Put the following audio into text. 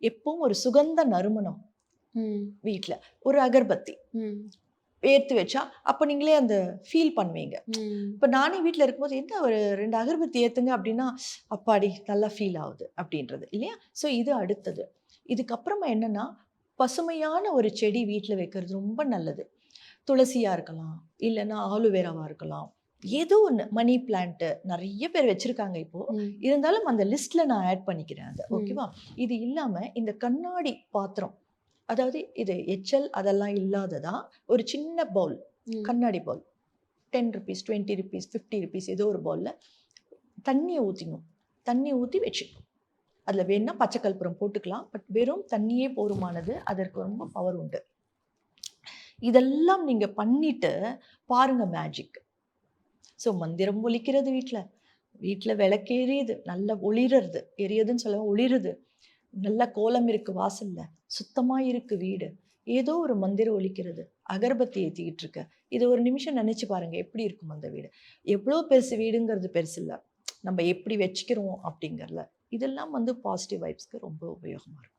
எப்பவும் ஒரு சுகந்த நறுமணம் ம். வீட்ல. ஒரு அகர்பத்தி ம். ஏத்தி வச்சா, அப்ப நீங்களே அந்த ஃபீல் பண்ணுவீங்க. ம். இப்ப நானே வீட்ல இருக்கும்போது, "என்ன ஒரு 2 அகர்பத்தி ஏத்துங்க" அப்டின்னா, "அப்பாடி! நல்லா ஃபீல் ஆவுது" அப்டின்றது இல்லையா? ஸோ இது அடுத்தது. இதுக்கப்புறமா என்னன்னா, பசுமையான ஒரு செடி வீட்ல வைக்கிறது ரொம்ப நல்லது. துளசியா இருக்கலாம், இல்லன்னா ஆலோவேராவா இருக்கலாம். ஏதோ ஒண்ணு மணி பிளான்ட் நெறைய பேர் வச்சிருக்காங்க இப்போ. ம். இருந்தாலும் அந்த லிஸ்ட்ல நான் ஆட் பண்ணிக்கிறேன் அத. ம். ஓகேவா? இது இல்லாம இந்த கண்ணாடி பாத்திரம், அதாவது இது எச்சல் அதெல்லாம் இல்லாததா, ஒரு சின்ன பவுல், ம். கண்ணாடி பவுல். ₹10, ₹20, ₹50 ஏதோ ஒரு பவுல்ல தண்ணிய ஊத்திக்கணும். தண்ணி ஊத்தி வச்சுக்கணும். அதுல வேணுனா பச்சை கற்பூரம் போட்டுக்கலாம். பட் வெறும் தண்ணியே போதுமானது. அதற்கு ரொம்ப பவர் உண்டு. இதெல்லாம் நீங்க பண்ணிட்டு பாருங்க மேஜிக். ஸோ மந்திரம் ஒலிக்கிறது வீட்ல. வீட்ல விளக்கு எரியுது. நல்லா ஒளிருது. எரியுதுன்னு சொல்ல ஒளிருது. நல்ல கோலம் இருக்கு வாசல்ல. சுத்தமா இருக்கு வீடு. ஏதோ ஒரு மந்திரம் ஒலிக்கிறது. அகர்பத்தி ஏத்திக்கிட்டு இருக்க. இத ஒரு நிமிஷம் நெனச்சு பாருங்க. எப்படி இருக்கும் அந்த வீடு? எவ்ளோ பெருசு வீடுங்கிறது பெருசில்ல. நம்ம எப்படி வச்சுக்கிறோம் அப்படிங்கிறதுல. இதெல்லாம் வந்து பாசிட்டிவ் வைப்ஸ்க்கு ரொம்ப உபயோகமா இருக்கும்.